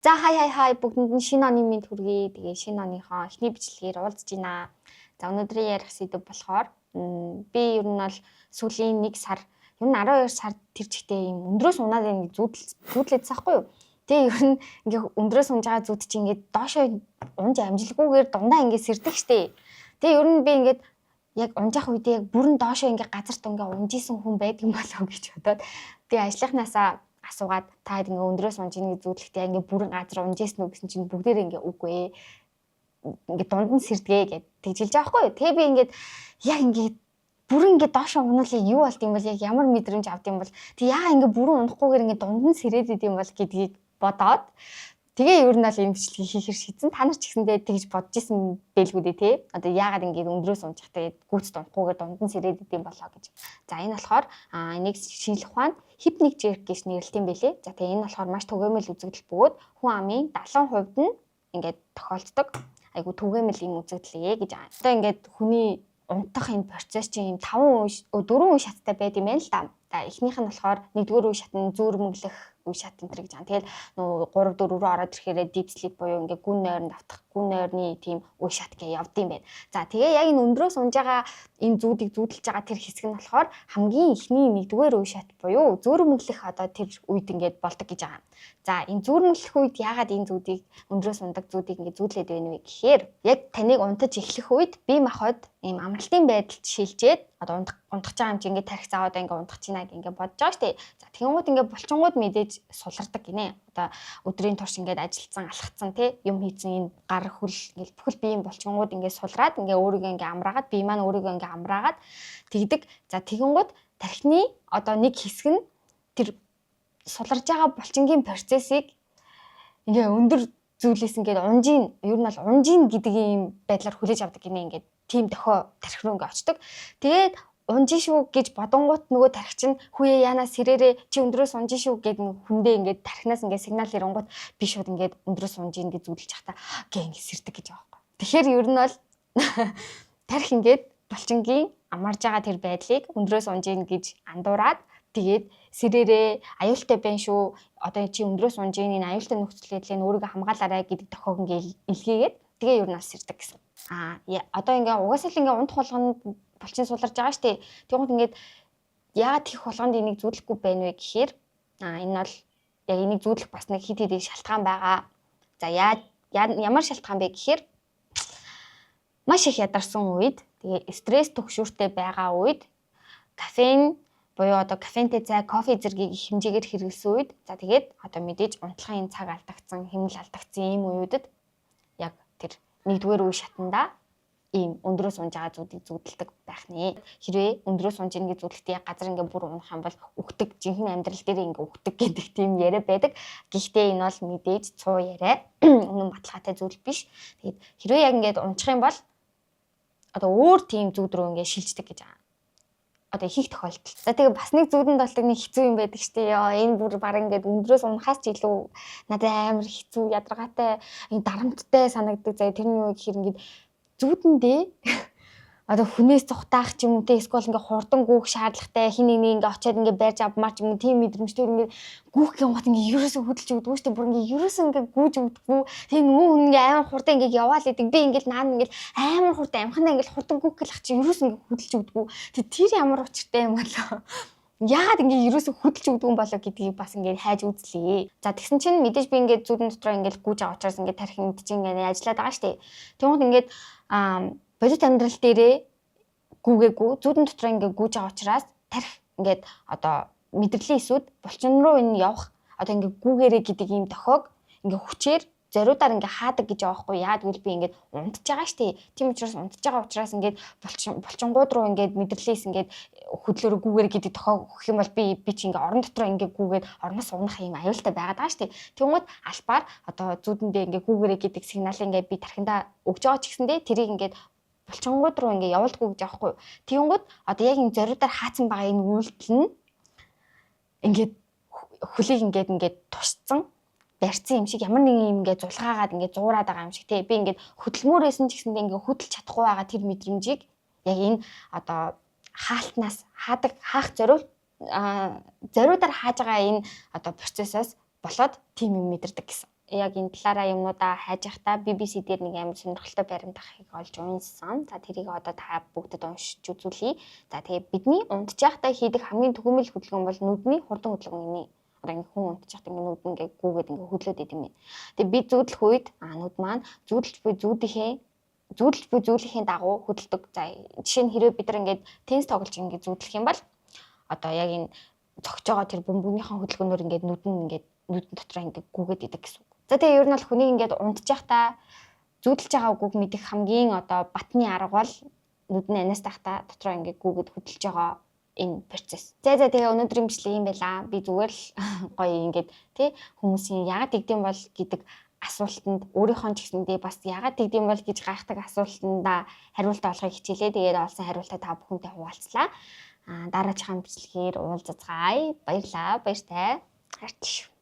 За хай бүгдэнд нь шинэ оны мэнд хүргэе. Тэгээ шинэ оныхоо эхний бичлэгээр уулзж байна. За өнөөдрийн ярих сэдэв болохоор би ер нь бол сүүлийн 1 сар, ер нь 12 сар тэр чигтээ юм өндрөөс унаад ингэ зүүдлээдсэн байхгүй юу? Тэгээ ер нь ингээ өндрөөс унж байгаа зүуд чи ингээ доошоо унж амжилгүйгээр дундаа ингээ сэрдэг штэ. Тэгээ ер нь би ингээд яг унжах үедээ яг бүрэн доошоо ингээ газарт ингээ унж исэн хүн байдаг юм болов гэж бодоод тэгээ ажлынхнаасаа асуугаад та ингээ өндрөөс унж ийн гэж зүудлэхдээ ингээ бүрэн газар унж исэн үү гэсэн чинь бүгдээрээ ингээ үгүй ээ. Ингээ дунд нь сэрдэгэ гэд тэгжилж байгаа байхгүй юу. Тэгээ би ингээд яг ингээ бүрэн ингээ доошоо унуулъя юу болт юм бол яг ямар мэдрэмж авд юм бол тэг яага ингээ бүрэн унахгүйгээр ингээ дунд нь сэрээд идэм бол гэдгийг бодоод тэгээ ер нь бол энэ бичлэгийг хийхэр шийдсэн. Та нар ч гэсэндээ тэгж бодож исэн бэлгүү дээ тий. Одоо яагаад ингэ өндрөөс унжих тэгээд гүйц дунхгүйгээр дунд нь сэрээд идэм болоо гэж. За энэ болохоор энийг шинжлэх ухаанд hypnic-jerk гэж нэрлэдэг юм байлээ. За тэгээ энэ болохоор маш түгээмэл үзэгдэл бөгөөд хүн амын 70% нь ингээд тохиолддог. Айгу түгээмэл юм үзэгдлээ гэж байгаа. Одоо ингээд хүний унтах энэ процесс чинь 4 үе шаттай байд юм байна л да. За эхнийх нь болохоор 1-р үе шат нь зүүрмэглэх үе шат энэ гэж байгаа. Тэгэл нөгөө 3 4 рүү ороод ирэхээр deep sleep буюу ингээ гүн нойронд автах гүн нойрны тийм үе шат гээ явдсан байна. За тэгээ яг энэ өндрөөс унж байгаа энэ зүүдийг зүүдэлж байгаа тэр хэсэг нь болохоор хамгийн эхний 1-р үе шат буюу зүүрмэглэх одоо тэр үед ингээд болдог гэж байгаа. За энэ зүүрмэглэх үед яагаад энэ зүүдийг өндрөөс ундаг зүүдийг ингээ зүүдлээд байна вэ гэхээр яг таныг унтаж эхлэх үед бие махбод ийм амралтын байдалд шилжээд одоо унтах байгаа юм чи ингээ тарих цаа одоо ингээ унтах чинь ингээ бодож байгаа штэ. За тэгэнгүүт ингээ булчингууд мэдээж сулардаг гинэ. Одоо өдрийн турш ингээ ажиллацсан, алхацсан тий юм хийцэн энэ гар хөл ингээ бүхэл биеийн булчингууд ингээ сулраад ингээ өөрийгөө ингээ амраагаад бие маань өөрийгөө ингээ амраагаад тэгдэг. За тэгэнгүүт тархины одоо нэг хэсэг нь тэр суларж байгаа булчингийн процессыг ингээ өндөр зүйлээс ингээд унжийн ер нь бол унжийн гэдэг юм байдлаар хүлээж авдаг гинэ ингээд тийм дохио тархи руу ингээ очдог. Тэгээд унжин шүү гэж бодонгууд нөгөө тархи чинь хүүе яана сэрээрээ чи өндрөөс унжин шүү гэд хүндээ ингээд тархинаас ингээд сигнал ирэнгууд би шууд ингээд өндрөөс унжин гэж зүудэлж захта гээ ингээд сэрдэг гэж байгаа байхгүй. Тэгэхээр ер нь бол тархи ингээд булчингийн амарж байгаа тэр байдлыг өндрөөс унжин гэж андуураад тэгээд сэрээрээ аюултай байна шүү. Одоо чи өндрөөс унжин энэ аюултай нөхцөл байдлыг өөрийгөө хамгаалаарай гэдэг дохиог ингээд илгээгээд тэгээ ер нь бол сэрдэг гэсэн. Одоо ингээ угаасаа л ингээ унтах болгонд булчин суларж байгаа штэ. Тэгвэл ингээд яагаад тийх болгонд энийг зүүдлэхгүй байна вэ гэхээр энэ бол яг энийг зүүдлэх бас нэг хит хит шалтгаан байгаа. За ямар шалтгаан бэ гэхээр маш их ядарсан үед тэгээ стресс түгшүүртэй байгаа үед кофеин буюу одоо кофентэй цай, кофе зэргийг их хэмжээгээр хэрэглэсэн үед за тэгээд одоо мэдээж унтлахын цаг алдагдсан, хэмнэл алдагдсан ийм үеүүдэд яг тэр 1-р үе шатанда ийм өндрөөс унж байгаа зүудийг зүудэлдэг байх нэ. Хэрвээ өндрөөс унж ийн гэж зүудлэхдээ яг газар ингээ бүр унах юм бол үхдэг, жинхэнэ амьдрал дээр ингээ үхдэг гэдэг тийм яриа байдаг. Гэхдээ энэ бол мэдээж цуу яриа. Үнэн баталгаатай зүйл биш. Тэгээд хэрвээ яг ингээд унчих юм бол одоо өөр тийм зүуд рүү ингээ шилждэг гэж байгаа. Одоо их тохиолдол. За тэгээ бас нэг зүудэнд болдог нэг хэцүү юм байдаг штэ. Энэ бүр баг ингээд өндрөөс унахаас ч илүү надад амар хэцүү, ядаргаатай, дарамттай санагддаг. За тэрний юу гэхээр ингээд зүудэндээ одоо хүнээс зүхтаах ч юм уу те эсвэл ингээ хурдан гүүх шаардлагатай хин нэг ингээ очиад ингээ барьж авмаар ч юм уу тийм мэдрэмжтэй ингээ гүүх гингот ингээ ерөөсө хөдөлж өгдөггүй шүү дээ бүр ингээ ерөөсө ингээ гүүж өгдөггүй тэгээ нөгөө хүн ингээ амар хурдан ингээ яваал идэг би ингээ наан ингээ амар хурдан амхандаа ингээ хурдан гүүх гэлах чи ерөөсө ингээ хөдөлж өгдөггүй тэр ямар учиртай юм болоо яагаад ингээ ерөөсө хөдөлж өгдөг юм болоо гэдгийг бас ингээ хайж үзлээ. За тэгсэн чинь мэдээж би ингээ зүудэн дотроо ингээ гүүж байгаа учраас ингээ тархинд чинь ингээ ажиллаад байгаа шүү дээ. Тэгвэл ингээ бодит амьдрал дээрээ гүүгээгүй зүудэн дотроо ингээ гүүж байгаа учраас тархи ингээд одоо мэдрэлийн эсүүд булчин руу энэ явах одоо ингээ гүүгээрээ гэдэг ийм дохиог ингээ хүчээр зориудаар ингээ хаадаг гэж байгаа байхгүй яад гэвэл би ингээд унтж байгаа штэ. Тийм учраас унтж байгаа учраас ингээд булчингууд руу ингээд мэдрэлээс ингээд хөдлөөрөө гүүгэр гэдэг дохиог өгөх юм бол би чи ингээ орон дотроо ингээ гүүгээд орноос унах юм аюултай байгаад байгаа штэ. Тэгмүүд албаар одоо зүудэндээ ингээ гүүгэрээ гэдэг сигналыг ингээ би тархиндаа өгж байгаа ч гэсэндээ тэрийг ингээд булчингууд руу ингээ явуулдаггүй гэж аахгүй. Тэгмүүд одоо яг энэ зориудаар хаацсан байгаа энэ үйлдэл нь ингээд хөлийг ингээд тусцсан барьцсан юм шиг ямар нэг юм ингээ зулгаагаад ингээ зуураад байгаа юм шиг тий. Би ингээ хөдөлмөрөөсөн ч гэсэндээ ингээ хөдөлж чадахгүй байгаа тэр мэдрэмжийг яг энэ одоо хаалтнаас хаах зориудаар хааж байгаа энэ одоо процессоос болоод тийм юм мэдэрдэг гэсэн. яг энэ талаараа юмнуудаа хайж явахдаа BBC дээр нэг амар сонирхолтой баримт ахыг олж унсан. За тэрийг одоо та бүгдэд уншиж үзүүлье. За тэгээ бидний унтж явахдаа хийдэг хамгийн түгээмэл хөдөлгөөн бол нүдний хурдан хөдөлгөөн гинэ. Одоо ингэ хүн унтж явахдаа ингэ нүд ингээ гүүгээд ингээ хөдлөөд идэм юм. Тэгээ би зүүдлэх үед нүд маань зүүдлж буй зүүдлэхийн дагуу хөдөлдөг. За жишээ нь хэрэв бид нар ингээд теннис тоглож ингээ зүүдлэх юм бол одоо яг энэ цогж байгаа тэр бөмбөгнийхэн хөдөлгөөнөөр ингээд нүдэн дотор ингээд гүгээд идэг гэсэн үг. За тэгээ ер нь бол хүний ингээд унтж явахдаа зүүдлж байгаа үгүйг мэдэх хамгийн одоо батны арга бол нүдний анаас тахта дотроо ингээд гүгээд хөдөлж байгаа энэ процесс. За тэгээ өнөөдрийн бичлэг юм байла. Би зүгээр л гоё ингээд тий хүмүүсийн яагаад тэгдэм бол гэдэг асуултанд өөрийнхөө ч гэсэндээ бас яагаад тэгдэм бол гэж гайхдаг асуултанда хариултаа олохыг хичээлээ. Тэгээд олсон хариултаа та бүхэнтэй хуваалцлаа. Дараагийн бичлэгээр уулзацгаая. Баярлалаа. Баяртай. Харч.